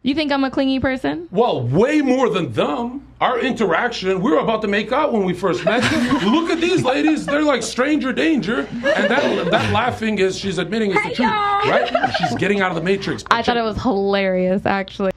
You think I'm a clingy person? Well, way more than them. Our interaction, we were about to make out when we first met. Look at these ladies. They're like stranger danger. And that laughing is, she's admitting it's the truth, right? She's getting out of the matrix. I thought it was hilarious, actually.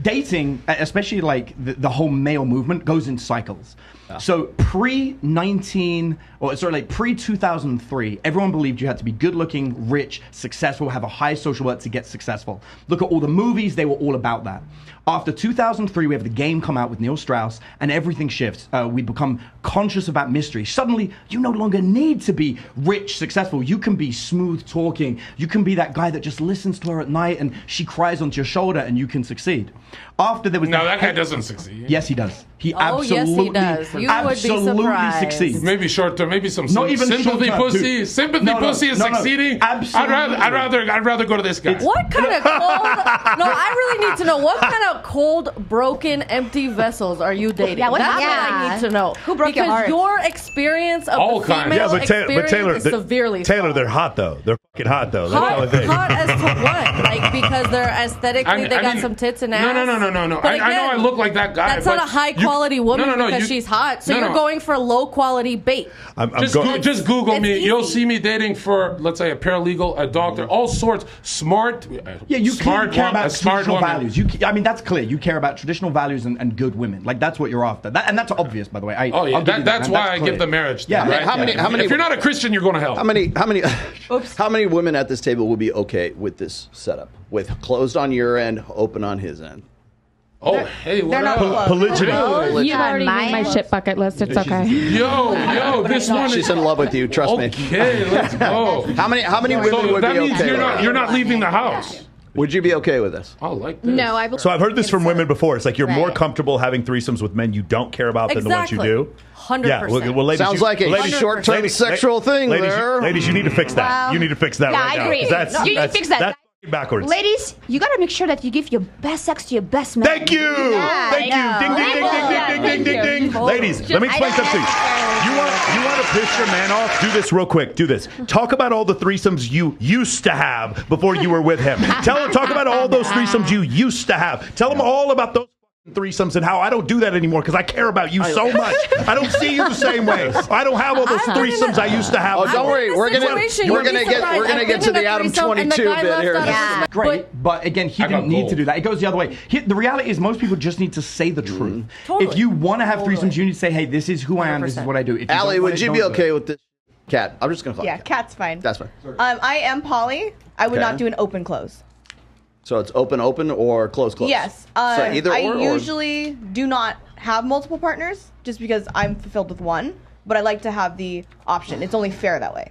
Dating, especially like the whole male movement, goes in cycles. So pre-2003, everyone believed you had to be good looking, rich, successful, have a high social worth to get successful. Look at all the movies, they were all about that. After 2003, we have The Game come out with Neil Strauss, and everything shifts. We become conscious about mystery. Suddenly, you no longer need to be rich, successful. You can be smooth talking. You can be that guy that just listens to her at night and she cries onto your shoulder and you can succeed. After there was no, that guy doesn't succeed. Yes, he does. He absolutely, yes, he does. You absolutely would be surprised. succeeds. Maybe short term, maybe some Not even sympathy pussy. Dude. Sympathy pussy is succeeding. Absolutely. I'd rather go to this guy. What kind of cold? No, I really need to know what kind of cold, broken, empty vessels are you dating? Yeah, That's what I need to know. Who broke your heart? Because your experience of All the kinds. female but Taylor, experience is severely Taylor, flawed. they're hot though. They're fucking hot though. That's the only thing. Hot as to what? Like because they're aesthetically, they got some tits and ass. No. But I know I look like that guy. That's not a high quality woman because she's hot. So you're going for low quality bait. Just Google me. You'll see me dating for, let's say, a paralegal, a doctor, all sorts. Smart. Yeah, you smart care about traditional woman. values. I mean, that's clear. You care about traditional values and good women. Like that's what you're after. And that's obvious, by the way. That's why I give the marriage thing. Yeah. Right? How many? If you're not a Christian, you're going to hell. How many women at this table would be okay with this setup, with closed on your end, open on his end? Oh, hey, what up? Polygyny. You've already made my shit bucket list. It's okay. Yo, this one She's in love with you. Trust me. Okay, let's go. How many women would that be means okay? you're not leaving the house. Would you be okay with this? I like this. No, So I've heard this from women before. It's like you're more comfortable having threesomes with men you don't care about than the ones you do. 100%. Yeah, well, ladies, Sounds like a short-term sexual thing there. Ladies, you need to fix that. Well, You need to fix that yeah, right I now. agree. 'Cause That's, You need to fix that. That's backwards. Ladies, you gotta make sure that you give your best sex to your best man. Thank you. Thank you. Ding, ding, ding, ding, ding, ding, ding, ding, ding. Ladies, let me explain something. You want to piss your man off? Do this real quick. Do this. Talk about all the threesomes you used to have before you were with him. Talk about all those threesomes you used to have. Tell him all about those threesomes and how I don't do that anymore because I care about you so much. I don't see you the same way. I don't have all those threesomes I used to have. Oh, don't worry. We're gonna get to the Adam 22 bit here. Yeah. Great, but again, he didn't need to do that. It goes the other way. The reality is most people just need to say the truth. Totally. If you want to have threesomes, you need to say, hey, this is who I am, this is what I do. If you Allie, don't want would it, you be don't do okay it. with this? Cat, I'm just gonna call Yeah, it Cat. cat's fine. That's fine. I am poly. I would Okay. not do an open close. So it's open or close. Yes. So either I or. usually do not have multiple partners just because I'm fulfilled with one, but I like to have the option. It's only fair that way.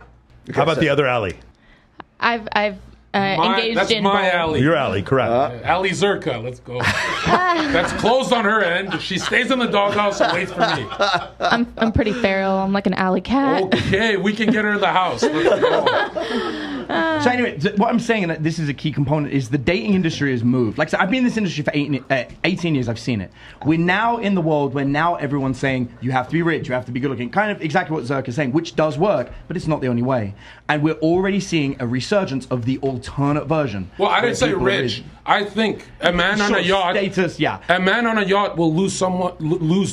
How about the other Allie? I've engaged that's in my both. alley. Your Allie, correct. Ali Zherka, let's go. That's closed on her end. She stays in the doghouse and waits for me. I'm pretty feral. I'm like an alley cat. Okay, we can get her in the house. Let's go. So anyway, what I'm saying, and this is a key component, is the dating industry has moved. Like I said, I've been in this industry for 18 years. I've seen it. We're now in the world where now everyone's saying you have to be rich, you have to be good looking. Kind of exactly what Zherka is saying, which does work, but it's not the only way. And we're already seeing a resurgence of the alternate version. Well, I didn't say rich. I think a man on a yacht. Status, yeah. A man on a yacht will lose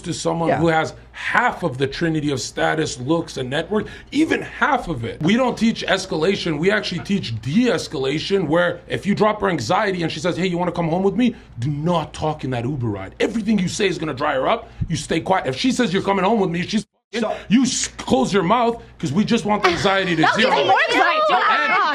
to someone who has half of the trinity of status, looks, and network, even half of it. We don't teach escalation. We actually teach de-escalation, where if you drop her anxiety and she says, hey, you want to come home with me? Do not talk in that Uber ride. Everything you say is going to dry her up. You stay quiet. If she says you're coming home with me, you close your mouth because we just want the anxiety to zero. More anxiety.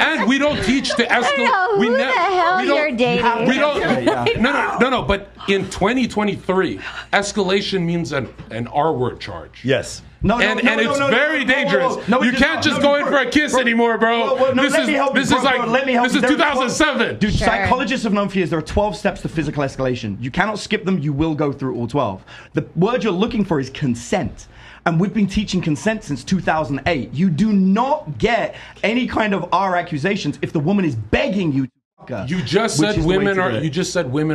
And we don't teach to escalate. Who the hell you're dating? We don't. No. But in 2023, escalation means an R-word charge. Yes. And it's very dangerous. You can't just go in for a kiss anymore, bro. This is 2007. Dude, psychologists have known for years there are 12 steps to physical escalation. You cannot skip them. You will go through all 12. The word you're looking for is consent. And we've been teaching consent since 2008. You do not get any kind of R accusations if the woman is begging you to fuck her. You just said women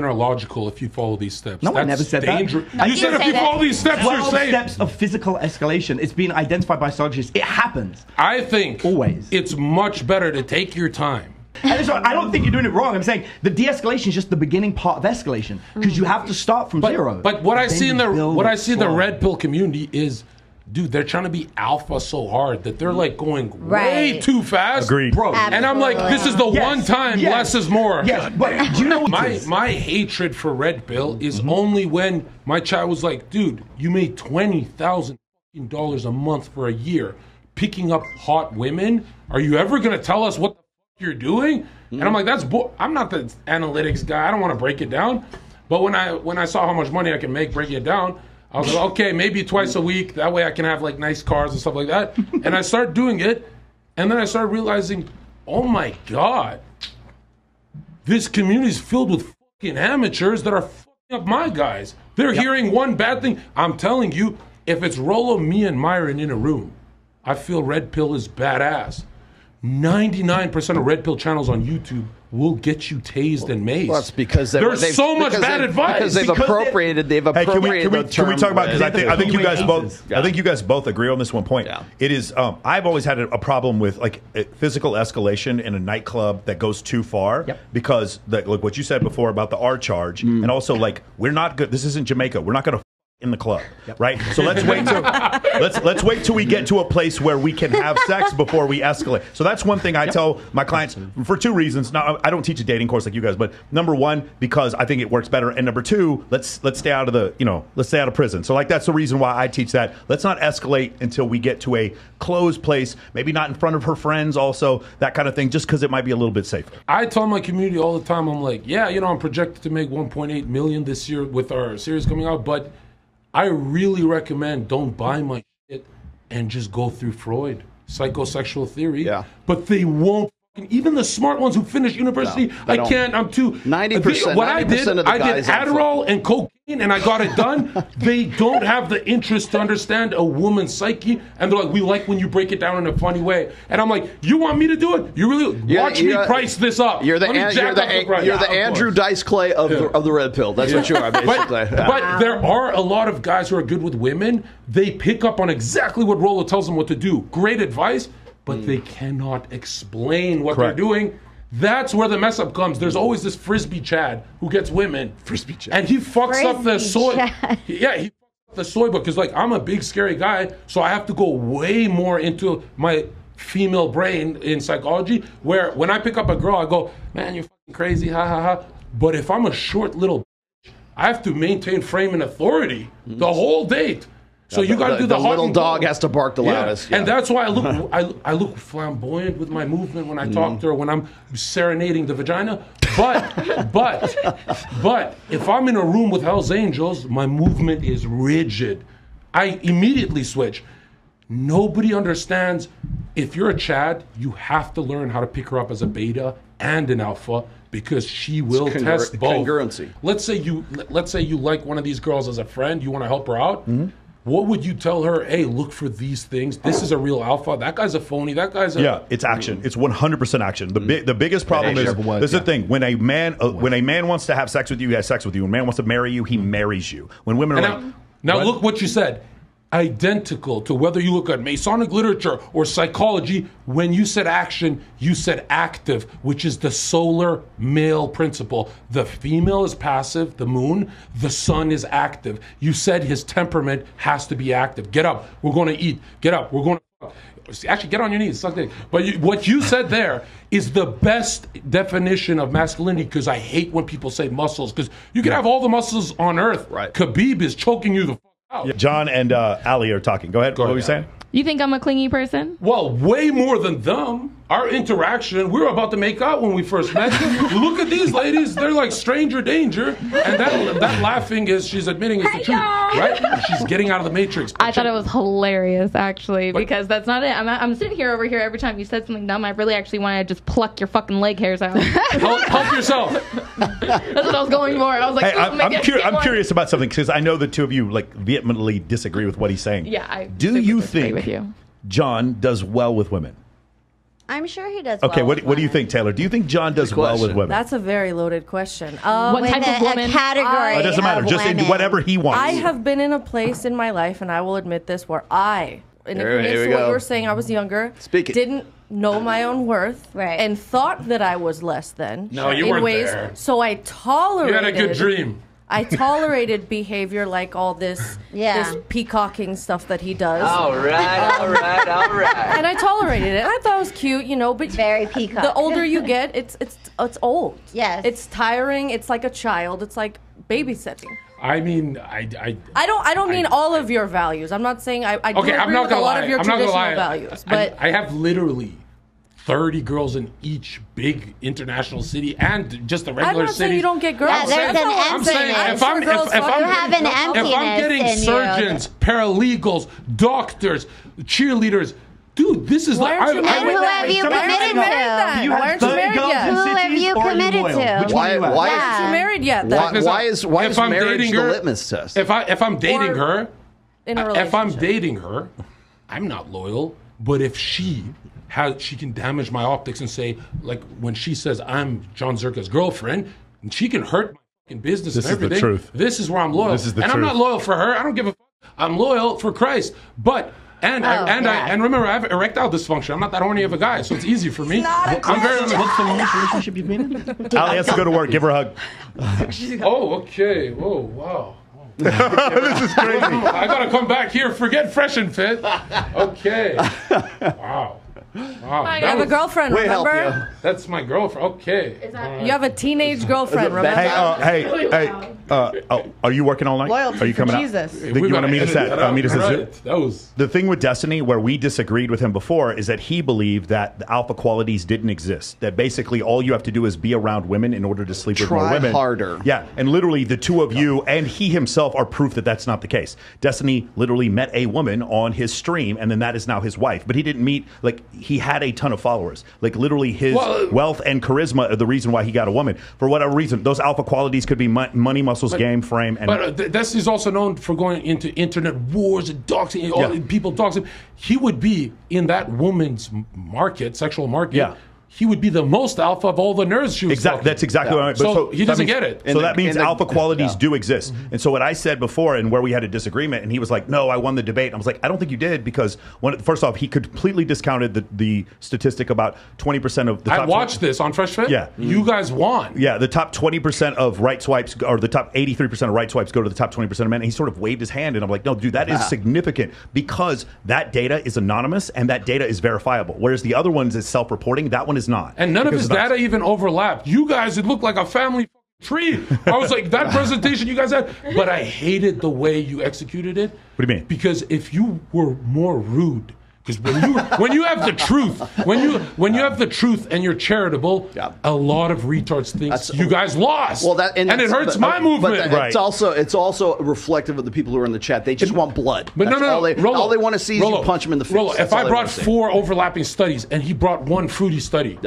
are logical if you follow these steps. No, I never said dangerous. that. You said if you follow these steps, you're 12 safe. steps of physical escalation. It's been identified by psychologists. It happens. I think always. It's much better to take your time. I don't think you're doing it wrong. I'm saying the de-escalation is just the beginning part of escalation because you have to start from zero. But what I see in the red pill community is, dude, they're trying to be alpha so hard that they're like going way too fast. Agreed. Bro. And I'm like, this is the one time less is more. Yes, but do you know what my hatred for red pill is only when my child was like, dude, you made $20,000 a month for a year picking up hot women. Are you ever gonna tell us what the fuck you're doing? And I'm like, I'm not the analytics guy. I don't want to break it down. But when I saw how much money I can make breaking it down, I was like, okay, maybe twice a week. That way I can have like nice cars and stuff like that. And I started doing it. And then I started realizing, oh my God, this community is filled with fucking amateurs that are fucking up my guys. They're hearing one bad thing. I'm telling you, if it's Rollo, me, and Myron in a room, I feel red pill is badass. 99% of red pill channels on YouTube will get you tased and maced. Well, that's because there's so much bad advice. Because they've appropriated the term. Can we talk about, because I think you guys both Yeah. I think you guys both agree on this one point. Yeah. It is I've always had a problem with like physical escalation in a nightclub that goes too far because like what you said before about the R charge and also like we're not good. This isn't Jamaica. We're not going to in the club, right? So let's wait till we get to a place where we can have sex before we escalate. So that's one thing I tell my clients for two reasons. Now, I don't teach a dating course like you guys, but number one, because I think it works better, and number two, let's stay out of let's stay out of prison. So like that's the reason why I teach that. Let's not escalate until we get to a closed place, maybe not in front of her friends, also that kind of thing, just because it might be a little bit safer. I tell my community all the time, I'm like, yeah, I'm projected to make 1.8 million this year with our series coming out, but I really recommend don't buy my shit and just go through Freud, psychosexual theory. Yeah. But they won't. Even the smart ones who finish university, I can't. I'm too. 90%. What I did Adderall and cocaine, and I got it done. They don't have the interest to understand a woman's psyche, and they're like, "We like when you break it down in a funny way." And I'm like, "You want me to do it? You really watch me price this up? You're the Andrew Dice Clay of the red pill. That's what you are, basically. But there are a lot of guys who are good with women. They pick up on exactly what Rollo tells them what to do. Great advice. But they cannot explain what they're doing. That's where the mess up comes. There's always this Frisbee Chad who gets women. Frisbee Chad. And he fucks up the soy. He fucks up the soy book. Because, like, I'm a big, scary guy, so I have to go way more into my female brain in psychology, where when I pick up a girl, I go, man, you're fucking crazy, ha, ha, ha. But if I'm a short little bitch, I have to maintain frame and authority the whole date. So you got to do the little dog has to bark the loudest. And that's why I look flamboyant with my movement when I talk to her, when I'm serenading the vagina. But if I'm in a room with Hell's Angels, my movement is rigid. I immediately switch. Nobody understands. If you're a Chad, you have to learn how to pick her up as a beta and an alpha, because she will test both. Congruency. Let's say you like one of these girls as a friend. You want to help her out. What would you tell her? Hey, look for these things. This is a real alpha. That guy's a phony. That guy's a... it's action. It's 100% action. The biggest problem is, this is the thing. When a man wants to have sex with you, he has sex with you. When a man wants to marry you, he marries you. When women are now look what you said. Identical to whether you look at Masonic literature or psychology. When you said action, you said active, which is the solar male principle. The female is passive, the moon. The sun is active. You said his temperament has to be active. Get up, we're going to eat. Get up, we're going to... Actually, get on your knees, suck dick. But what you said there is the best definition of masculinity, because I hate when people say muscles, because you can have all the muscles on earth. Right. Khabib is choking you the fuck out. John and Ali are talking. Go ahead. What were you saying? You think I'm a clingy person? Well, way more than them. Our interaction, we were about to make out when we first met. Look at these ladies. They're like stranger danger. And that laughing is, she's admitting it's the truth, right? She's getting out of the matrix. I thought it was hilarious, actually, because that's not it. I'm sitting here over here every time you said something dumb. I really actually wanted to just pluck your fucking leg hairs out. Help yourself. That's what I was going for. I was like, hey, I'm curious about something, because I know the two of you like vehemently disagree with what he's saying. Yeah, I do you think with you. John does well with women? I'm sure he does. Okay, well what do you think, Taylor? Do you think John does well with women? That's a very loaded question. What type of woman? A category. It doesn't matter. Just in whatever he wants. I have been in a place in my life, and I will admit this, where in the midst of what you were saying, I was younger. Speak it. Didn't know my own worth, Right. and thought that I was less than. No, you in weren't ways, there. So I You tolerated. had a good dream. I tolerated behavior like all this, this peacocking stuff that he does. All right. And I tolerated it. I thought it was cute, you know. But Very peacock. the older you get, it's old. Yes. It's tiring. It's like a child. It's like babysitting. I mean, I don't mean all of your values. I'm not saying I do okay, I'm agree not with gonna a lot lie. of your I'm not gonna traditional lie. values, but I have literally 30 girls in each big international city and just the I'm regular not saying cities. you don't get girls. Yeah, there's That's an not what I'm emptiness. saying. if I'm You have an emptiness if I'm getting in you. surgeons, paralegals, doctors, cheerleaders, dude, this is Why like aren't you And married who then? have you Why aren't you committed married to? then? Do you Why have aren't you 30 married girls yet? in Who have cities, you or are committed loyal? to? Which one are you at? Why Yeah. Aren't you married yet? Why, Then? why is if I'm marriage dating the her- litmus test? If I'm dating Or her, in a if I'm relationship. dating her, I'm not loyal. But if she can damage my optics and say, like when she says I'm Jon Zherka's girlfriend, and she can hurt my fucking business This and is the everything. truth. This is where I'm loyal. This is the and I'm truth. not loyal for her. I don't give a fuck. I'm loyal for Christ. But and remember, I have erectile dysfunction. I'm not that horny of a guy, so it's easy for me. I'm very. What's the longest relationship you've been in? Ali has to go to work. Give her a hug. Oh, okay. Whoa, wow. This is crazy. I gotta come back here. Forget fresh and fit. Okay. Wow. Wow. You have a girlfriend, We help remember? That's my girlfriend. Okay. You have a teenage girlfriend, remember? Hey, are you working all night? Loyalty Are you for coming Jesus. out? You want to meet us at meet us at Zoo? Right. That was. The thing with Destiny, where we disagreed with him before, is that he believed that the alpha qualities didn't exist. That basically all you have to do is be around women in order to sleep with more Try women. harder. Yeah, and literally the two of you and he himself are proof that that's not the case. Destiny literally met a woman on his stream, and then that is now his wife. But he didn't meet, like, he had a ton of followers. Like, literally his wealth and charisma are the reason why he got a woman. For whatever reason, those alpha qualities could be money, muscles, game, frame. And But Destiny's also known for going into internet wars and doxing, people doxing. He would be in that woman's market, sexual market. Yeah. He would be the most alpha of all the nerds she was talking. That's exactly what I meant. So he that doesn't means- get it. So that means alpha qualities yeah. do exist. And so what I said before, and where we had a disagreement, and he was like, "No, I won the debate." I was like, "I don't think you did," because first off, he completely discounted the statistic about 20% of the. I top watched this on Fresh Fit. Yeah. You guys won. Yeah, the top 20% of right swipes, or the top 83% of right swipes go to the top 20% of men. And he sort of waved his hand, and I'm like, no, dude, that is significant because that data is anonymous and that data is verifiable. Whereas the other ones is self-reporting, that one is not. And none of Because his it's not- data even overlapped. You guys, it looked like a family tree. I was like, that presentation you guys had, but I hated the way you executed it. What do you mean? Because if you were more rude, because when you have the truth, when you have the truth and you're charitable, a lot of retards think you guys lost. Well, and it hurts my movement. But it's also reflective of the people who are in the chat. They just want blood. But That's no, all all they want to see is you punch them in the face. Rollo, That's if all I they brought wanna see. 4 overlapping studies and he brought 1 fruity study,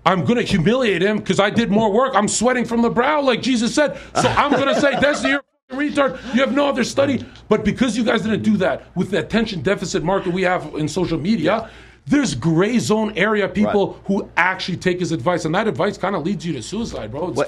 I'm going to humiliate him because I did more work. I'm sweating from the brow, like Jesus said. So I'm going to say, Destiny, you're a retard. You have no other study. But because you guys didn't do that with the attention deficit market we have in social media, there's gray zone area people who actually take his advice. And that advice kind of leads you to suicide, bro. It's